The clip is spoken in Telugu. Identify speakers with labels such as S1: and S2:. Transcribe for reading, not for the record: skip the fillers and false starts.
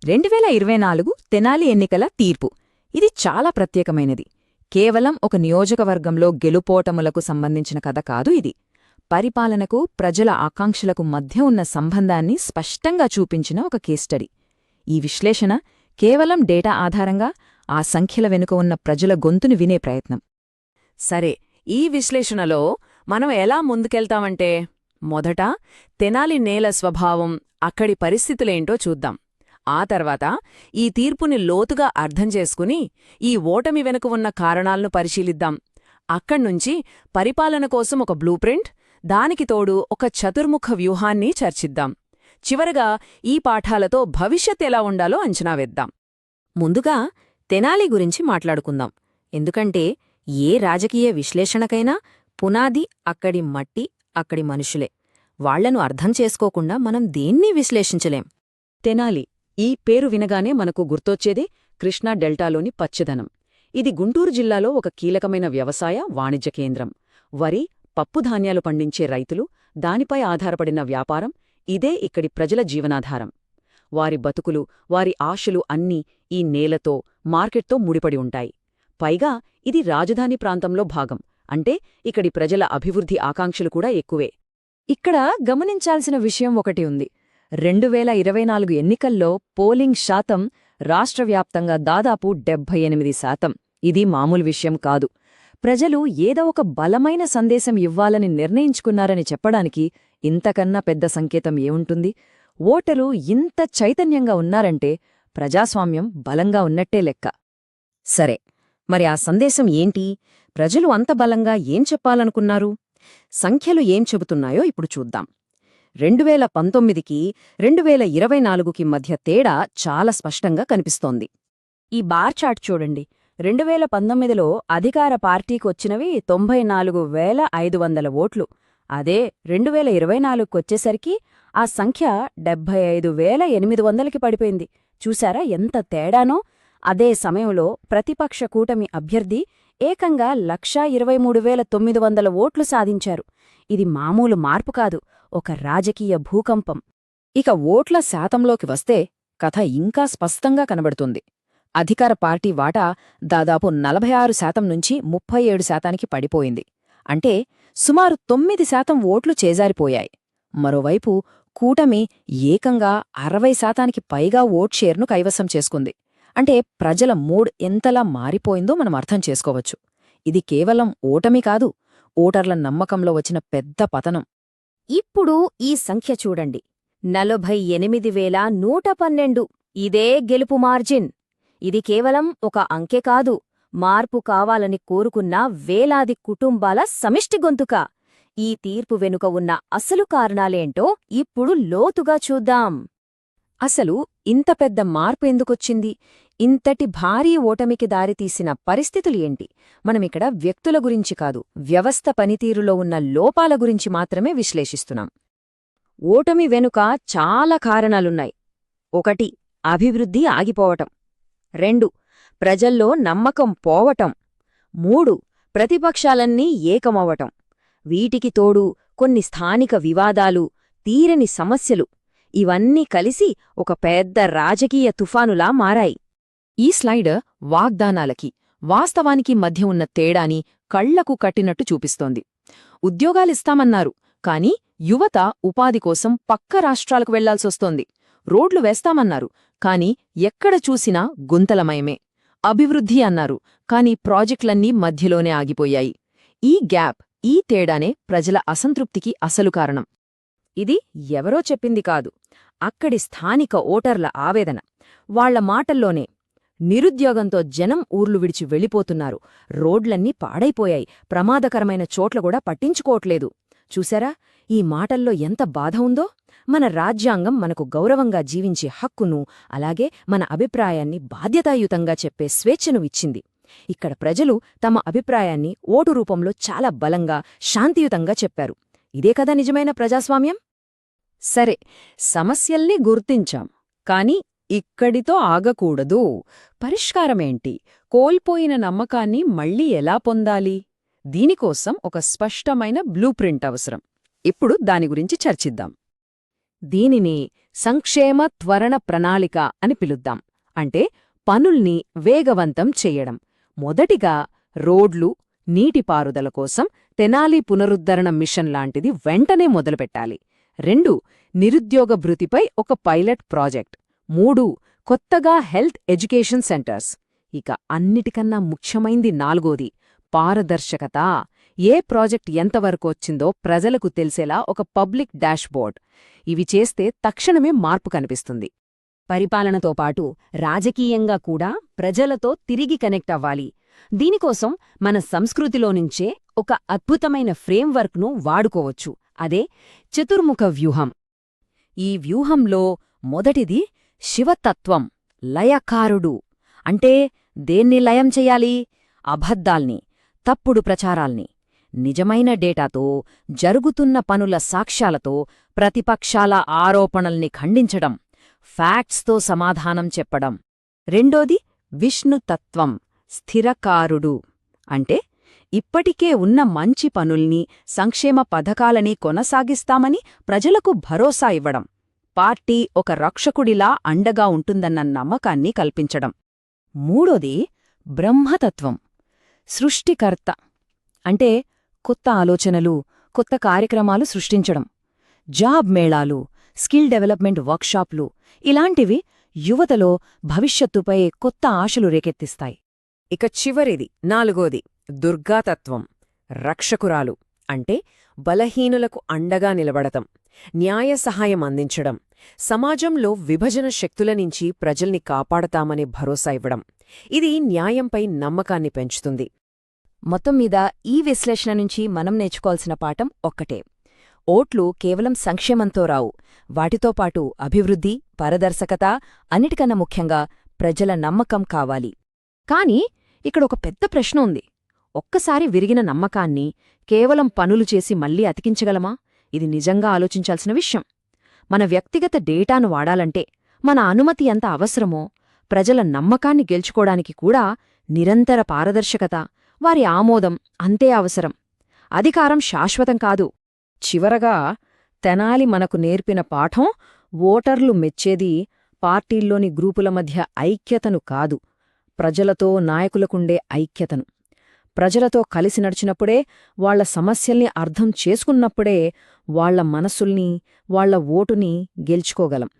S1: 2024 తెనాలి ఎన్నికల తీర్పు ఇది చాలా ప్రత్యేకమైనది. కేవలం ఒక నియోజకవర్గంలో గెలుపోటములకు సంబంధించిన కథ కాదు ఇది. పరిపాలనకు, ప్రజల ఆకాంక్షలకు మధ్య ఉన్న సంబంధాన్ని స్పష్టంగా చూపించిన ఒక కేస్టడీ. ఈ విశ్లేషణ కేవలం డేటా ఆధారంగా ఆ సంఖ్యల వెనుక ఉన్న ప్రజల గొంతుని వినే ప్రయత్నం.
S2: సరే, ఈ విశ్లేషణలో మనం ఎలా ముందుకెళ్తామంటే, మొదట తెనాలి నేల స్వభావం, అక్కడి పరిస్థితులేంటో చూద్దాం. ఆ తర్వాత ఈ తీర్పుని లోతుగా అర్థం చేసుకుని ఈ ఓటమి వెనుక ఉన్న కారణాలను పరిశీలిద్దాం. అక్కడ్నుంచి పరిపాలన కోసం ఒక బ్లూప్రింట్, దానికి తోడు ఒక చతుర్ముఖ వ్యూహాన్ని చర్చిద్దాం. చివరగా ఈ పాఠాలతో భవిష్యత్ ఎలా ఉండాలో అంచనా వేద్దాం.
S3: ముందుగా తెనాలి గురించి మాట్లాడుకుందాం. ఎందుకంటే ఏ రాజకీయ విశ్లేషణకైనా పునాది అక్కడి మట్టి, అక్కడి మనుషులే. వాళ్లను అర్థం చేసుకోకుండా మనం దేన్నీ విశ్లేషించలేం.
S1: తెనాలి ఈ పేరు వినగానే మనకు గుర్తొచ్చేదే కృష్ణా డెల్టాలోని పచ్చదనం. ఇది గుంటూరు జిల్లాలో ఒక కీలకమైన వ్యవసాయ, వాణిజ్య కేంద్రం. వరి, పప్పుధాన్యాలు పండించే రైతులు, దానిపై ఆధారపడిన వ్యాపారం, ఇదే ఇక్కడి ప్రజల జీవనాధారం. వారి బతుకులు, వారి ఆశలు అన్నీ ఈ నేలతో, మార్కెట్తో ముడిపడి ఉంటాయి. పైగా ఇది రాజధాని ప్రాంతంలో భాగం. అంటే ఇక్కడి ప్రజల అభివృద్ధి ఆకాంక్షలు కూడా ఎక్కువే. ఇక్కడ గమనించాల్సిన విషయం ఒకటి ఉంది. 2024 ఎన్నికల్లో పోలింగ్ శాతం రాష్ట్రవ్యాప్తంగా దాదాపు 78%. ఇది మామూలు విషయం కాదు. ప్రజలు ఏదో ఒక బలమైన సందేశం ఇవ్వాలని నిర్ణయించుకున్నారని చెప్పడానికి ఇంతకన్నా పెద్ద సంకేతం ఏముంటుంది? ఓటరు ఇంత చైతన్యంగా ఉన్నారంటే ప్రజాస్వామ్యం బలంగా ఉన్నట్టే లెక్క.
S3: సరే, మరి ఆ సందేశం ఏంటి? ప్రజలు అంత బలంగా ఏం చెప్పాలనుకున్నారు? సంఖ్యలు ఏం చెబుతున్నాయో ఇప్పుడు చూద్దాం. 2019కి 2024కి మధ్య తేడా చాలా స్పష్టంగా కనిపిస్తోంది.
S2: ఈ బార్ చార్ట్ చూడండి. 2019లో అధికార పార్టీకొచ్చినవి 94,500 ఓట్లు. అదే 2024కొచ్చేసరికి ఆ సంఖ్య 75,800కి పడిపోయింది. చూశారా ఎంత తేడానో? అదే సమయంలో ప్రతిపక్ష కూటమి అభ్యర్థి ఏకంగా 1,23,900 ఓట్లు సాధించారు. ఇది మామూలు మార్పు కాదు, ఒక రాజకీయ భూకంపం.
S3: ఇక ఓట్ల శాతంలోకి వస్తే కథ ఇంకా స్పష్టంగా కనబడుతుంది. అధికార పార్టీ వాటా దాదాపు 46% నుంచి 37%కి పడిపోయింది. అంటే సుమారు 9% ఓట్లు చేజారిపోయాయి. మరోవైపు కూటమి ఏకంగా 60%కి పైగా ఓట్ షేర్ను కైవసం చేసుకుంది. అంటే ప్రజల మూడ్ ఎంతలా మారిపోయిందో మనం అర్థం చేసుకోవచ్చు. ఇది కేవలం ఓటమి కాదు, ఓటర్ల నమ్మకంలో వచ్చిన పెద్ద పతనం.
S2: ఇప్పుడు ఈ సంఖ్య చూడండి, 48,112. ఇదే గెలుపు మార్జిన్. ఇది కేవలం ఒక అంకె కాదు, మార్పు కావాలని కోరుకున్న వేలాది కుటుంబాల సమిష్టి గొంతుక. ఈ తీర్పు వెనుక ఉన్న అసలు కారణాలేంటో ఇప్పుడు లోతుగా చూద్దాం.
S3: అసలు ఇంత పెద్ద మార్పు ఎందుకొచ్చింది? ఇంతటి భారీ ఓటమికి దారితీసిన పరిస్థితులు ఏంటి? మనమిక్కడ వ్యక్తుల గురించి కాదు, వ్యవస్థ పనితీరులో ఉన్న లోపాల గురించి మాత్రమే విశ్లేషిస్తున్నాం. ఓటమి వెనుక చాలా కారణాలున్నాయి. 1. అభివృద్ధి ఆగిపోవటం. 2. ప్రజల్లో నమ్మకం పోవటం. 3. ప్రతిపక్షాలన్నీ ఏకమవటం. వీటికి తోడు కొన్ని స్థానిక వివాదాలు, తీరని సమస్యలు, ఇవన్నీ కలిసి ఒక పెద్ద రాజకీయ తుఫానులా మారాయి. ఈ స్లైడ్ వాగ్దానాలకి, వాస్తవానికి మధ్య ఉన్న తేడాని కళ్లకు కట్టినట్టు చూపిస్తోంది. ఉద్యోగాలిస్తామన్నారు, కాని యువత ఉపాధి కోసం పక్క రాష్ట్రాలకు వెళ్లాల్సొస్తోంది. రోడ్లు వేస్తామన్నారు, కాని ఎక్కడ చూసినా గుంతలమయమే. అభివృద్ధి అన్నారు, కాని ప్రాజెక్టులన్నీ మధ్యలోనే ఆగిపోయాయి. ఈ గ్యాప్, ఈ తేడానే ప్రజల అసంతృప్తికి అసలు కారణం.
S2: ఇది ఎవరో చెప్పింది కాదు, అక్కడి స్థానిక ఓటర్ల ఆవేదన. వాళ్ల మాటల్లోనే. నిరుద్యోగంతో జనం ఊర్లు విడిచి వెళ్ళిపోతున్నారు, రోడ్లన్నీ పాడైపోయాయి, ప్రమాదకరమైన చోట్ల కూడా పట్టించుకోవట్లేదు. చూశారా ఈ మాటల్లో ఎంత బాధ ఉందో? మన రాజ్యాంగం మనకు గౌరవంగా జీవించే హక్కును, అలాగే మన అభిప్రాయాన్ని బాధ్యతాయుతంగా చెప్పే స్వేచ్ఛను ఇచ్చింది. ఇక్కడ ప్రజలు తమ అభిప్రాయాన్ని ఓటు రూపంలో చాలా బలంగా, శాంతియుతంగా చెప్పారు. ఇదే కదా నిజమైన ప్రజాస్వామ్యం?
S1: సరే, సమస్యల్ని గుర్తించాం, కాని ఇక్కడితో ఆగకూడదు. పరిష్కారమేంటి? కోల్పోయిన నమ్మకాన్ని మళ్లీ ఎలా పొందాలి? దీనికోసం ఒక స్పష్టమైన బ్లూప్రింట్ అవసరం. ఇప్పుడు దాని గురించి చర్చిద్దాం.
S2: దీనిని సంక్షేమ త్వరణ ప్రణాళిక అని పిలుద్దాం. అంటే పనుల్ని వేగవంతం చెయ్యడం. మొదటిగా రోడ్లు, నీటిపారుదల కోసం తెనాలి పునరుద్ధరణ మిషన్ లాంటిది వెంటనే మొదలుపెట్టాలి. 2 నిరుద్యోగ భృతిపై ఒక పైలట్ ప్రాజెక్ట్. 3 కొత్తగా హెల్త్ ఎడ్యుకేషన్ సెంటర్స్. ఇక అన్నిటికన్నా ముఖ్యమైంది 4ది పారదర్శకత. ఏ ప్రాజెక్ట్ ఎంతవరకు వచ్చిందో ప్రజలకు తెలిసేలా ఒక పబ్లిక్ డాష్బోర్డ్. ఇవి చేస్తే తక్షణమే మార్పు కనిపిస్తుంది.
S3: పరిపాలనతో పాటు రాజకీయంగా కూడా ప్రజలతో తిరిగి కనెక్ట్ అవ్వాలి. దీనికోసం మన సంస్కృతిలో నుంచే ఒక అద్భుతమైన ఫ్రేమ్వర్క్ను వాడుకోవచ్చు. అదే చతుర్ముఖ వ్యూహం. ఈ వ్యూహంలో మొదటిది శివతత్వం, లయకారుడు. అంటే దేన్ని లయం చెయ్యాలి? అబద్ధాల్ని, తప్పుడు ప్రచారాల్ని. నిజమైన డేటాతో, జరుగుతున్న పనుల సాక్ష్యాలతో ప్రతిపక్షాల ఆరోపణల్ని ఖండించడం, ఫ్యాక్ట్స్తో సమాధానం చెప్పడం. రెండోది విష్ణుతత్వం, స్థిరకారుడు. అంటే ఇప్పటికే ఉన్న మంచి పనుల్ని, సంక్షేమ పథకాలని కొనసాగిస్తామని ప్రజలకు భరోసా ఇవ్వడం. పార్టీ ఒక రక్షకుడిలా అండగా ఉంటుందన్న నమ్మకాన్ని కల్పించడం. మూడోది బ్రహ్మతత్వం, సృష్టికర్త. అంటే కొత్త ఆలోచనలు, కొత్త కార్యక్రమాలు సృష్టించడం. జాబ్ మేళాలు, స్కిల్ డెవలప్మెంట్ వర్క్షాప్లు ఇలాంటివి యువతలో భవిష్యత్తుపై కొత్త ఆశలు రేకెత్తిస్తాయి.
S2: ఇక చివరిది 4ది దుర్గాతత్వం, రక్షకురాలు. అంటే బలహీనులకు అండగా నిలబడటం, న్యాయ సహాయం అందించడం, సమాజంలో విభజన శక్తుల నుంచి ప్రజల్ని కాపాడతామనే భరోసా ఇవ్వడం. ఇది న్యాయంపై నమ్మకాన్ని పెంచుతుంది.
S3: మొత్తం మీద ఈ విశ్లేషణ నుంచి మనం నేర్చుకోవాల్సిన పాఠం ఒక్కటే. ఓట్లు కేవలం సంక్షేమంతో రావు. వాటితో పాటు అభివృద్ధి, పారదర్శకత, అన్నిటికన్నా ముఖ్యంగా ప్రజల నమ్మకం కావాలి. కాని ఇక్కడ ఒక పెద్ద ప్రశ్న ఉంది. ఒక్కసారి విరిగిన నమ్మకాన్ని కేవలం పనులు చేసి మళ్లీ అతికించగలమా? ఇది నిజంగా ఆలోచించాల్సిన విషయం. మన వ్యక్తిగత డేటాను వాడాలంటే మన అనుమతి ఎంత అవసరమో, ప్రజల నమ్మకాన్ని గెలుచుకోడానికి కూడా నిరంతర పారదర్శకత, వారి ఆమోదం అంతే అవసరం. అధికారం శాశ్వతం కాదు.
S2: చివరగా తెనాలి మనకు నేర్పిన పాఠం ఓటర్లు మెచ్చేది పార్టీల్లోని గ్రూపుల మధ్య ఐక్యతను కాదు, ప్రజలతో నాయకులకుండే ఐక్యతను. ప్రజలతో కలిసి నడిచినప్పుడే, వాళ్ల సమస్యల్ని అర్థం చేసుకున్నప్పుడే వాళ్ల మనసుల్ని, వాళ్ల ఓటుని గెలుచుకోగలం.